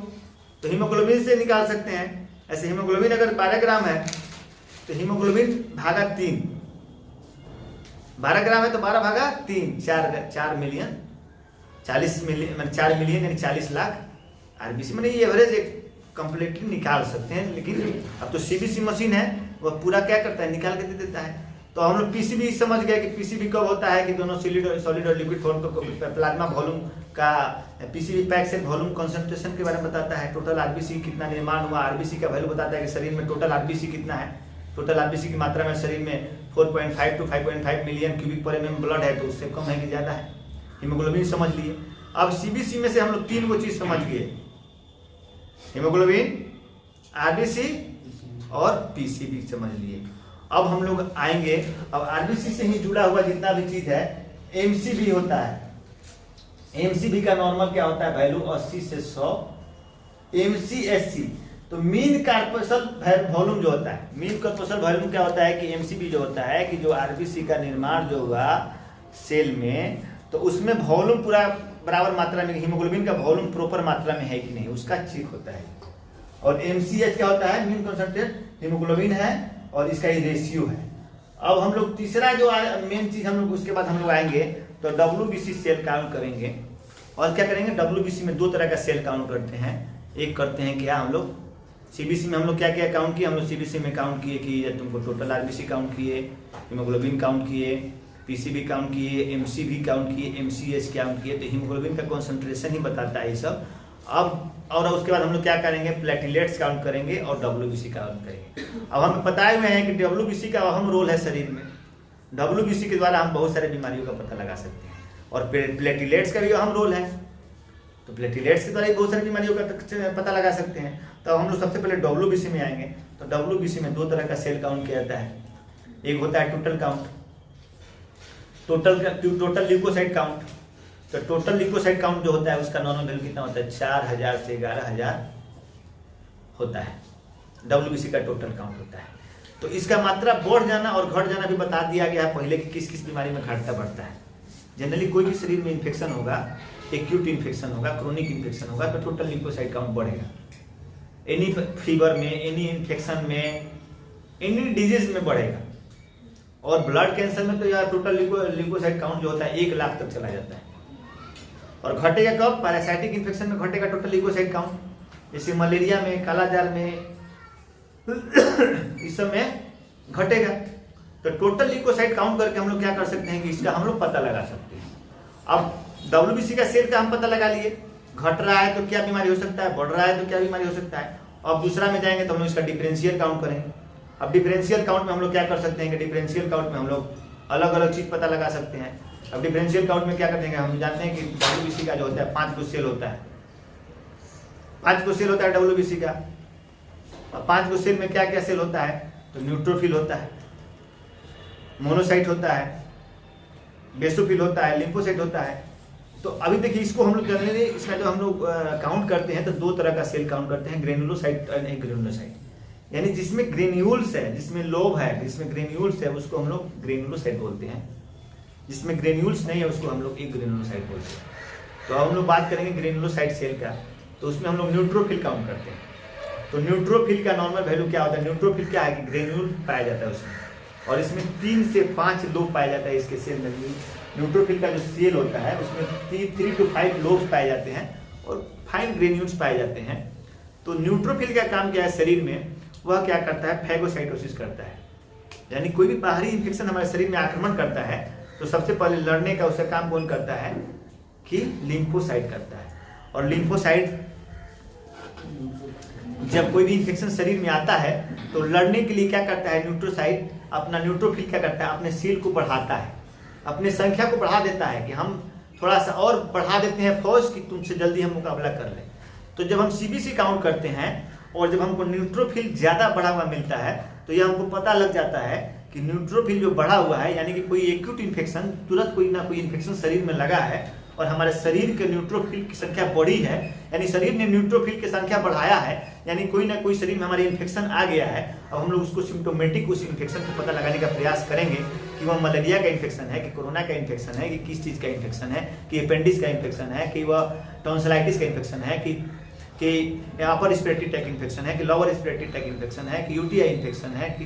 तो हीमोग्लोबिन से निकाल सकते हैं। ऐसे हीमोग्लोबिन अगर 12 ग्राम है तो हीमोग्लोबिन भागा 3, 12 ग्राम है तो 12 भागा 3, 4 मिलियन, 40 मिलियन 4 मिलियन यानी 40 लाख RBC। मैंने ये एवरेज एक कंप्लीटली निकाल सकते हैं। लेकिन अब तो CBC मशीन है, वह पूरा क्या करता है, निकाल के दे देता है। तो हम लोग PCV समझ गए कि PCV कब होता है कि दोनों सॉलिड और लिक्विड फॉर्म को प्लाज्मा वॉल्यूम का PCV packed cell volume concentration के बारे में बताता है। टोटल RBC कितना निर्माण हुआ, RBC का वैल्यू बताता है कि शरीर में टोटल RBC कितना है। टोटल आरबीसी की मात्रा में शरीर में 4.5 to 5.5 मिलियन क्यूबिक पर एमएम ब्लड है, तो उससे कम है कि ज़्यादा है। हीमोग्लोबिन समझ लिए। अब सीबीसी में से हम लोग 3 चीज समझ लिए, हीमोग्लोबिन, आरबीसी और पीसीबी समझ लिए। अब हम लोग आएंगे, अब आरबीसी से ही जुड़ा हुआ जितना भी चीज है एमसीबी होता है। एमसीबी का नॉर्मल क्या होता है वैल्यू 80 से 100। एमसीएससी तो मीन कॉर्पसल वॉल्यूम जो होता है, मीन कॉर्पसल वॉल्यूम क्या होता है कि एमसीबी जो होता है कि जो आरबीसी का निर्माण जो हुआ सेल में, तो उसमें वॉल्यूम पूरा बराबर मात्रा में, हीमोग्लोबिन का वॉल्यूम प्रॉपर मात्रा में है कि नहीं उसका चेक होता है। और एमसीएच क्या होता है, मीन कॉन्सेंट्रेट हीमोग्लोबिन है और इसका ये रेशियो है। अब हम लोग तीसरा जो मेन चीज हम लोग उसके बाद हम लोग आएंगे तो डब्ल्यूबीसी सेल काउंट करेंगे। और क्या करेंगे, डब्ल्यूबीसी में 2 तरह का सेल काउंट करते हैं। एक करते हैं क्या हम लोग सीबीसी में, हम लोग क्या क्या काउंट किए, हम लोग सीबीसी में काउंट किए कि तुमको टोटल आरबीसी काउंट किए, हीमोग्लोबिन काउंट किए, पीसीबी काउंट किए, एमसीबी काउंट किए, एमसीएच काउंट किए। तो हीमोग्लोबिन का कॉन्सेंट्रेशन ही बताता है ये सब। अब और उसके बाद हम लोग क्या करेंगे, प्लेटलेट्स काउंट करेंगे और डब्ल्यूबीसी काउंट करेंगे। अब हमें बताए हुए हैं कि डब्ल्यूबीसी का अहम रोल है शरीर में। डब्ल्यूबीसी के द्वारा हम बहुत सारे बीमारियों का पता लगा सकते हैं और प्लेटलेट्स का भी अहम रोल है, तो प्लेटलेट्स के द्वारा ही बहुत सारी बीमारियों का पता लगा सकते हैं। तो हम लोग सबसे पहले डब्ल्यूबीसी में आएंगे। तो डब्ल्यूबीसी में 2 तरह का सेल काउंट किया जाता है। एक होता है total count, total leucocyte count. तो टोटल ल्यूकोसाइट काउंट जो होता है उसका नॉर्मल वैल्यू कितना होता है, 4000 से 11000 होता है। डब्ल्यूबीसी का टोटल काउंट होता है। तो इसका मात्रा बढ़ जाना और घट जाना भी बता दिया गया है पहले कि किस किस बीमारी में घटता बढ़ता है। जनरली कोई भी शरीर में इन्फेक्शन होगा, एक्यूट इन्फेक्शन होगा, क्रोनिक इन्फेक्शन होगा, तो टोटल ल्यूकोसाइट काउंट बढ़ेगा। एनी फीवर में, एनी इन्फेक्शन में, एनी डिजीज में बढ़ेगा। और ब्लड कैंसर में तो यार टोटल ल्यूकोसाइट काउंट जो होता है 1 लाख तक चला जाता है। और घटेगा कब, पैरासाइटिक इन्फेक्शन में घटेगा टोटल ल्यूकोसाइट काउंट। जैसे मलेरिया में, कालाजार में, इस सब में घटेगा। तो टोटल ल्यूकोसाइट काउंट करके हम लोग क्या कर सकते हैं कि इसका हम लोग पता लगा सकते हैं। अब डब्ल्यूबीसी का सेल का हम पता लगा लिए, घट रहा है तो क्या बीमारी हो सकता है, बढ़ रहा है तो क्या बीमारी हो सकता है। अब दूसरा में जाएंगे तो हम लोग इसका डिफरेंशियल काउंट करेंगे। अब डिफरेंशियल काउंट में हम लोग क्या कर सकते हैं कि डिफरेंशियल काउंट में हम लोग अलग अलग चीज पता लगा सकते हैं। अब डिफरेंशियल काउंट में क्या कर देंगे, हम जानते हैं कि डब्ल्यूबीसी का जो होता है 5 सेल होता है, 5 सेल होता है डब्ल्यूबीसी का। अब 5 सेल में क्या क्या सेल होता है, तो न्यूट्रोफिल होता है, मोनोसाइट होता है, बेसोफिल होता है, लिम्फोसाइट होता है। तो अभी देखिए इसको हम लोग करने दें, इसमें जो हम लोग काउंट करते हैं तो 2 तरह का सेल काउंट करते हैं, ग्रेनुलोसाइट और एग्रेनुलोसाइट। यानी जिसमें ग्रेन्यूल्स है, जिसमें लोब है, जिसमें ग्रेन्यूल्स है उसको हम लोग ग्रेनुलोसाइट बोलते हैं। जिसमें ग्रेन्यूल्स नहीं है उसको हम लोग एग्रेनुलोसाइट बोलते हैं। तो अब हम लोग बात करेंगे ग्रेनुलोसाइट सेल का, तो उसमें हम लोग न्यूट्रोफिल काउंट करते हैं। तो न्यूट्रोफिल का नॉर्मल वैल्यू क्या होता है, न्यूट्रोफिल क्या है कि ग्रेन्यूल पाया जाता है उसमें, और इसमें 3 से 5 लोब पाया जाता है इसके सेल में। न्यूट्रोफिल का जो सेल होता है उसमें 3 to 5 लोब्स पाए जाते हैं और फाइन ग्रेन्यूल्स पाए जाते हैं। तो न्यूट्रोफिल का काम क्या है शरीर में, वह क्या करता है, फैगोसाइटोसिस करता है। यानी कोई भी बाहरी इन्फेक्शन हमारे शरीर में आक्रमण करता है तो सबसे पहले लड़ने का उसका काम कौन करता है कि लिम्फोसाइट करता है। और लिम्फोसाइट जब कोई भी इन्फेक्शन शरीर में आता है तो लड़ने के लिए क्या करता है, न्यूट्रोसाइट अपना न्यूट्रोफिल क्या करता है, अपने सेल को बढ़ाता है, अपने संख्या को बढ़ा देता है कि हम थोड़ा सा और बढ़ा देते हैं फौज कि तुमसे जल्दी हम मुकाबला कर लें। तो जब हम सीबीसी काउंट करते हैं और जब हमको न्यूट्रोफिल ज़्यादा बढ़ा हुआ मिलता है तो ये हमको पता लग जाता है कि न्यूट्रोफिल जो बढ़ा हुआ है, यानी कि कोई एक्यूट इन्फेक्शन, तुरंत कोई ना कोई इन्फेक्शन शरीर में लगा है और हमारे शरीर के न्यूट्रोफिल की संख्या बढ़ी है, यानी शरीर ने न्यूट्रोफिल की संख्या बढ़ाया है, यानी कोई ना कोई शरीर में हमारे इन्फेक्शन आ गया है। अब हम लोग उसको सिम्टोमेटिक उस इन्फेक्शन को पता लगाने का प्रयास करेंगे कि वह मलेरिया का इन्फेक्शन है, कि कोरोना का इन्फेक्शन है, कि किस चीज़ का इन्फेक्शन है, कि अपेंडिक्स का इन्फेक्शन है, कि वह टॉन्सिलाइटिस का इन्फेक्शन है, कि अपर रिस्पिरेटरी ट्रैक्ट इन्फेक्शन है, कि लोअर रिस्पिरेटरी ट्रैक्ट इन्फेक्शन है, कि यूटीआई इन्फेक्शन है, कि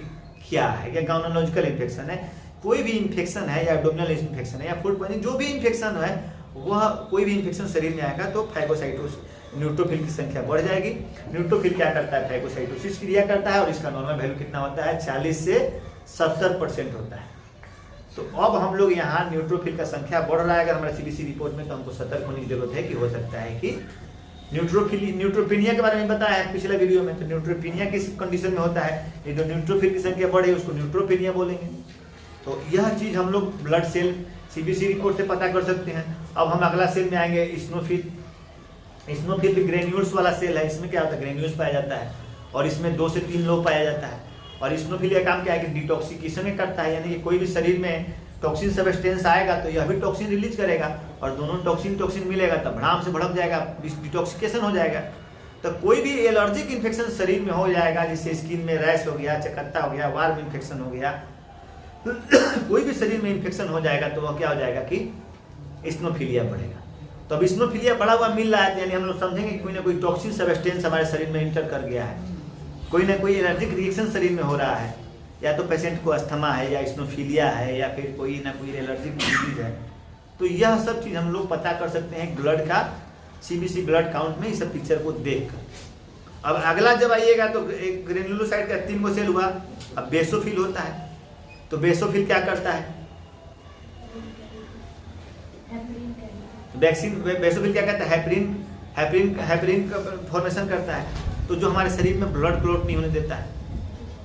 क्या है, या गायनोलॉजिकल इन्फेक्शन है। कोई भी इन्फेक्शन है या एब्डोमिनल इन्फेक्शन है या फूड पॉइजनिंग, जो भी इन्फेक्शन है वह कोई भी इन्फेक्शन शरीर में आएगा तो फैगोसाइटोसिस, न्यूट्रोफिल की संख्या बढ़ जाएगी। न्यूट्रोफिल क्या करता है, फैगोसाइटोसिस क्रिया करता है और इसका नॉर्मल वैल्यू कितना होता है, 40 से 70% होता है। तो अब हम लोग यहाँ न्यूट्रोफिल का संख्या बढ़ रहा है अगर हमारा सीबीसी रिपोर्ट में, तो हमको सतर्क होने की जरूरत है कि हो सकता है कि न्यूट्रोपिनिया के बारे में बताया है पिछले वीडियो में। तो न्यूट्रोपिनिया किस कंडीशन में होता है, ये जो न्यूट्रोफिल की संख्या बढ़े उसको न्यूट्रोपिनिया बोलेंगे। तो यह चीज हम लोग ब्लड सेल सीबीसी रिपोर्ट से पता कर सकते हैं। अब हम अगला सेल में आएंगे, इस्नोफिल। इस्नोफिल भी ग्रेन्यूल्स वाला सेल है। इसमें क्या होता है, ग्रेन्यूल्स पाया जाता है और इसमें 2 से 3 लोग पाया जाता है। और इस्नोफिल का काम क्या है कि डिटॉक्सिकेशन करता है, यानी कि कोई भी शरीर में टॉक्सिन सब्सटेंस आएगा तो यह भी टॉक्सिन रिलीज करेगा और दोनों टॉक्सिन मिलेगा तब भड़ाम से भड़क जाएगा, डिटॉक्सिकेशन हो जाएगा। तो कोई भी एलर्जिक इन्फेक्शन शरीर में हो जाएगा, जैसे स्किन में रैश हो गया, चकत्ता हो गया, वार्म इन्फेक्शन हो गया, कोई भी शरीर में इन्फेक्शन हो जाएगा तो वह क्या हो जाएगा कि इस्नोफिलिया बढ़ेगा। तो अब इस्नोफिलिया बढ़ा हुआ मिल रहा है, यानी हम लोग समझेंगे कोई ना कोई टॉक्सिन सब्सटेंस हमारे शरीर में इंटर कर गया है, कोई ना कोई एलर्जिक रिएक्शन शरीर में हो रहा है, या तो पेशेंट को अस्थमा है या इस्नोफिलिया है या फिर कोई ना कोई एलर्जिक डिजीज है। तो यह सब चीज़ हम लोग पता कर सकते हैं ब्लड का सीबीसी ब्लड काउंट में, इस सब पिक्चर को देखकर। अब अगला जब आइएगा तो एक ग्रेन्युलोसाइट का 3 गो सेल हुआ। अब बेसोफिल होता है। तो बेसोफिल क्या करता है, बेसोफिल क्या करता है, हेपरिन का फॉर्मेशन करता है, तो जो हमारे शरीर में ब्लड क्लॉट नहीं होने देता है।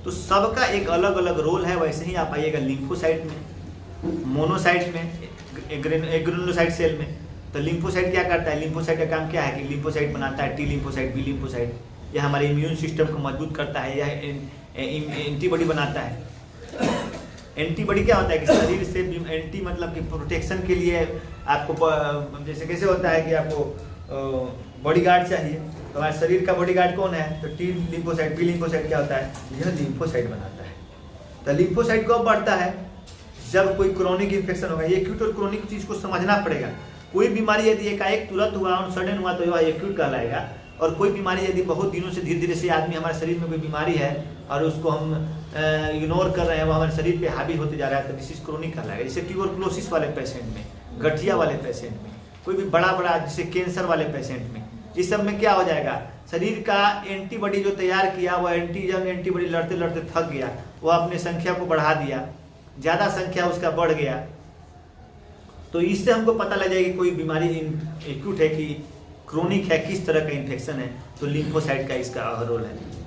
तो सबका एक अलग अलग रोल है। वैसे ही आप आइएगा लिम्फोसाइट में, मोनोसाइट में, ग्रेनुलोसाइट सेल में। तो लिम्फोसाइट क्या करता है, लिम्फोसाइट का काम क्या है कि लिम्फोसाइट बनाता है, टी लिम्फोसाइट, बी लिम्फोसाइट। यह हमारे इम्यून सिस्टम को मजबूत करता है, यह एंटीबॉडी बनाता है। एंटीबॉडी क्या होता है कि शरीर से एंटी मतलब कि प्रोटेक्शन के लिए आपको, जैसे कैसे होता है कि आपको बॉडीगार्ड चाहिए, तो हमारे शरीर का बॉडीगार्ड कौन है, तो टी लिम्फोसाइट, बी लिम्फोसाइट क्या होता है, यह लिम्फोसाइट बनाता है। तो लिम्फोसाइट कब बढ़ता है, जब कोई क्रोनिक इन्फेक्शन होगा। ये एक्यूट और क्रोनिक चीज को समझना पड़ेगा। कोई बीमारी यदि एकाएक तुरंत हुआ और सडन हुआ तो यह एक्यूट कहलाएगा, और कोई बीमारी यदि बहुत दिनों से धीरे धीरे से आदमी, हमारे शरीर में कोई बीमारी है और उसको हम इग्नोर कर रहे हैं, वो हमारे शरीर पे हावी होते जा रहा है, तो दिस इज क्रोनिक कहलाएगा। जैसे ट्यूबरकुलोसिस वाले पेशेंट में, गठिया वाले पेशेंट में, कोई भी बड़ा जैसे कैंसर वाले पेशेंट में, इस सब में क्या हो जाएगा, शरीर का एंटीबॉडी जो तैयार किया वो एंटीबॉडी लड़ते लड़ते थक गया, वो अपने संख्या को बढ़ा दिया, ज़्यादा संख्या उसका बढ़ गया। तो इससे हमको पता लग जाएगा कि कोई बीमारी एक्यूट है कि क्रोनिक है, किस तरह का इन्फेक्शन है। तो लिम्फोसाइट का इसका रोल है।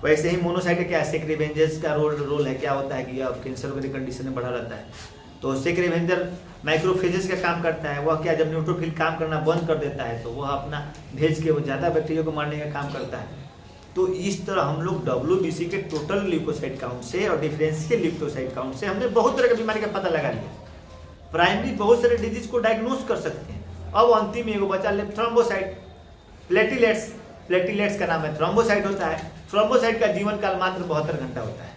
वैसे ही मोनोसाइट का क्या है, सेक्रेवेंजर्स का रोल है। क्या होता है कि यह कैंसर वगैरह कंडीशन में बढ़ा रहता है। तो सेक्रेवेंजर माइक्रोफेजेस का काम करता है। वह क्या, जब न्यूट्रोफिल काम करना बंद कर देता है तो वह अपना भेज के वो ज़्यादा बैक्टीरिया को मारने का काम करता है। तो इस तरह हम लोग WBC के टोटल ल्यूकोसाइट काउंट से और डिफरेंशियल ल्यूकोसाइट काउंट से हमने बहुत तरह की बीमारी का पता लगा लिया। प्राइमरी बहुत सारे डिजीज को डायग्नोस कर सकते हैं। अब अंतिम एगो बचा थ्रोम्बोसाइट, प्लेटिलेट्स का नाम है, थ्रोम्बोसाइट होता है। थ्रोम्बोसाइट का जीवन काल मात्र 72 घंटा होता है।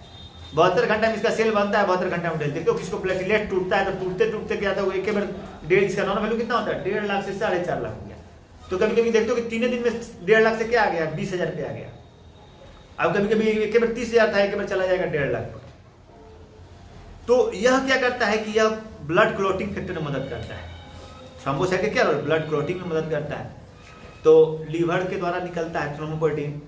72 घंटा में इसका सेल बनता है, 72 घंटा में डेथ। देखो किसको प्लेटिलेट टूटता है तो टूटते क्या होता है, एक बार 1.5, इसका नॉर्मल वैल्यू कितना होता है, 1.5 लाख से 4.5 लाख हो गया। तो कभी कभी देखते हो कि 3 दिन में 1.5 लाख से क्या आ गया, 20,000 पे आ गया। अब कभी कभी एक बार 30,000 था, एक बार चला जाएगा 1.5 लाख पर। तो यह क्या करता है कि यह ब्लड क्लॉटिंग फैक्टर में मदद करता है। थ्रोम्बोसाइट का क्या रोल, ब्लड क्लॉटिंग में मदद करता है। तो लीवर के द्वारा निकलता है थ्रोम्बोपोएटिन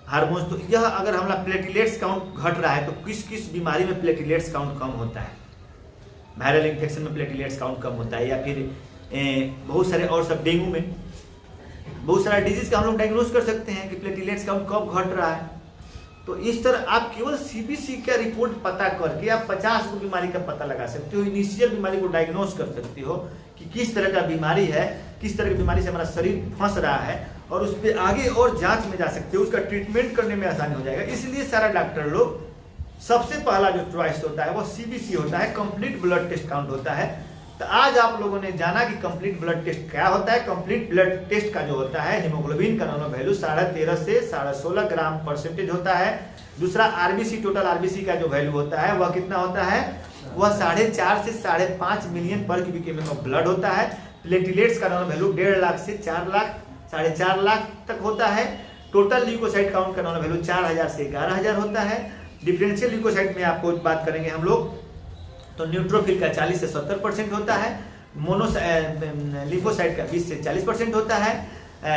हार्मोन्स। तो यह अगर हमारा प्लेटिलेट्स काउंट घट रहा है तो किस किस बीमारी में प्लेटिलेट्स काउंट कम होता है, वायरल इन्फेक्शन में प्लेटिलेट्स काउंट कम होता है, या फिर बहुत सारे और सब, डेंगू में बहुत सारा डिजीज का हम लोग डायग्नोस कर सकते हैं कि प्लेटिलेट्स काउंट कब घट रहा है। तो इस तरह आप केवल सीबीसी का रिपोर्ट पता करके आप 50 को बीमारी का पता लगा सकते हो, इनिशियल बीमारी को डायग्नोस कर सकते हो कि किस तरह का बीमारी है, किस तरह की बीमारी से हमारा शरीर फंस रहा है, और उस पर आगे और जांच में जा सकते हो, उसका ट्रीटमेंट करने में आसानी हो जाएगा। इसलिए सारा डॉक्टर लोग सबसे पहला जो चॉइस होता है वो सीबीसी होता है, कंप्लीट ब्लड टेस्ट काउंट होता है। तो आज आप लोगों ने जाना कि कंप्लीट ब्लड टेस्ट क्या होता है। कंप्लीट ब्लड टेस्ट का जो होता है, हीमोग्लोबिन का नॉर्मल वैल्यू 13.5 से 16.5 ग्राम % होता है। दूसरा आरबीसी, टोटल आरबीसी का जो वैल्यू होता है वह कितना होता है, वह 4.5 से 5.5 मिलियन पर क्यूबिक एमएम ऑफ ब्लड होता है। प्लेटिलेट्स का नॉर्मल वैल्यू 1.5 लाख से 4 लाख 4.5 लाख तक होता है। टोटल ल्यूकोसाइट काउंट का नॉर्मल वैल्यू 4,000 से 11,000 होता है। डिफरेंशियल ल्यूकोसाइट में आपको बात करेंगे हम लोग, तो न्यूट्रोफिल का 40 से 70% होता है, लिम्फोसाइट का 20 से 40% होता है,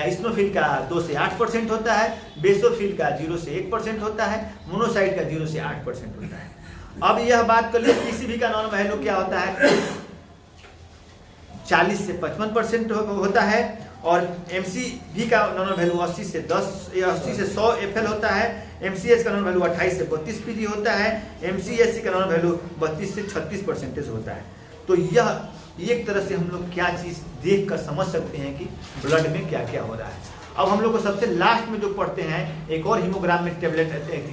इस्नोफिल का 2 से 8% होता है, बेसोफिल का 0 से 1% होता है, मोनोसाइट का 0 से 8% होता है। अब यह बात कर लिए पीसीबी का नॉर्मल वैल्यू क्या होता है, 40 से 55% होता है, और MCV का नॉर्मल वैल्यू 80 से 100 FL होता है। MCH का नॉर्मल वैल्यू 28 से 32 PG होता है। MCSC का नॉर्मल वैल्यू 32 से 36% होता है। तो यह एक तरह से हम लोग क्या चीज़ देख कर समझ सकते हैं कि ब्लड में क्या क्या हो रहा है। अब हम लोग को सबसे लास्ट में जो पढ़ते हैं, एक और हीमोग्राम में टेबलेट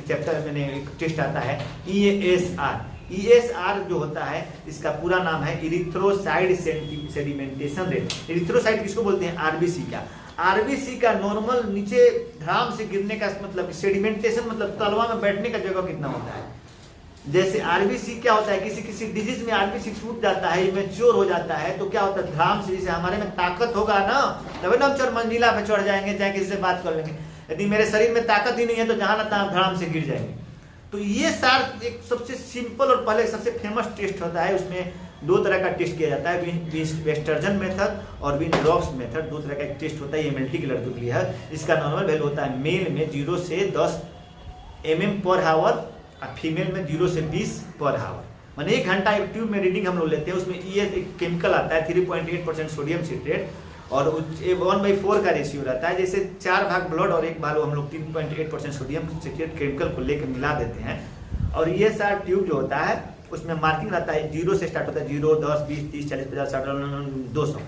चैप्टर में एक टेस्ट आता है ESR। ESR जो होता है, इसका पूरा नाम है इरिथ्रोसाइड सेडिमेंटेशन रेट। इरिथ्रोसाइड किसको बोलते हैं? RBC का। RBC का नॉर्मल नीचे घाम से गिरने का मतलब सेडिमेंटेशन मतलब तलवा में बैठने का जगह कितना होता है। जैसे RBC क्या होता है, किसी किसी डिजीज में RBC टूट जाता है, मैच्योर हो जाता है, तो क्या होता है घाम से, जैसे हमारे में ताकत होगा ना तभी ना हम 4 मंजिला पे चढ़ जाएंगे, चाहे किसी से बात कर लेंगे। यदि मेरे शरीर में ताकत ही नहीं है तो जहां ना तहां घाम से गिर जाएंगे। तो ये सार एक सबसे सिंपल और पहले सबसे फेमस टेस्ट होता है। उसमें 2 तरह का टेस्ट किया जाता है, वेस्टर्जन मेथड और विन-रॉक्स मेथड। 2 तरह का एक टेस्ट होता है, ये MLT के लड़कों के लिए है। इसका नॉर्मल वैल्यू होता है मेल में 0 से 10 mm/h और फीमेल में 0 से 20/h। मैंने 1 घंटा एक ट्यूब में रीडिंग हम लोग लेते हैं। उसमें ये एक केमिकल आता है 3.8% सोडियम सिट्रेट और 1/4 का रेशियो रहता है। जैसे 4 भाग ब्लड और 1 भाग हम लोग 3.8% सोडियम सिट्रेट केमिकल को लेकर मिला देते हैं। और ये सारा ट्यूब जो होता है उसमें मार्किंग रहता है, 0 से स्टार्ट होता है, 0, 10, 20, 30, 40, 50, 60, 200।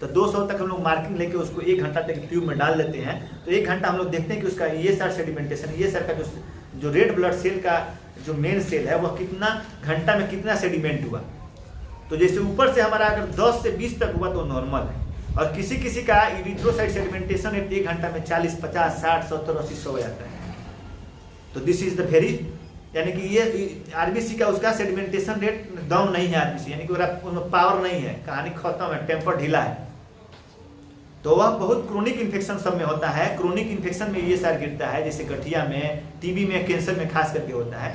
तो 200 तक हम लोग मार्किंग लेके उसको 1 घंटा तक ट्यूब में डाल देते हैं। तो 1 घंटा हम लोग देखते हैं कि उसका ये सार सेडिमेंटेशन, ये सार का जो रेड ब्लड सेल का जो मेन सेल है वह कितना घंटा में कितना सेडिमेंट हुआ। तो जैसे ऊपर से हमारा अगर 10 से 20 तक हुआ तो नॉर्मल है। और किसी किसी का इरिथ्रोसाइड सेडिमेंटेशन 1 घंटा में 40, 50, 60, 70, 80, 100 हो जाता है। तो दिस इज द वेरी, यानी कि ये RBC का उसका सेडिमेंटेशन रेट डाउन नहीं है। RBC यानी कि उसमें पावर नहीं है, कहानी खत्म है, टेम्पर ढीला है। तो वह बहुत क्रोनिक इन्फेक्शन सब में होता है। क्रोनिक इन्फेक्शन में ये सार गिरता है, जैसे गठिया में, TB में, कैंसर में खास करके होता है।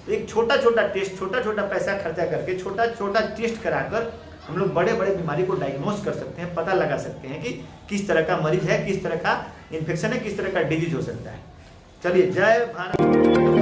तो एक छोटा छोटा टेस्ट, छोटा छोटा पैसा खर्चा करके छोटा छोटा टेस्ट कराकर हम लोग बड़े बड़े बीमारी को डायग्नोस कर सकते हैं, पता लगा सकते हैं कि किस तरह का मरीज है, किस तरह का इन्फेक्शन है, किस तरह का डिजीज हो सकता है। चलिए, जय भारत।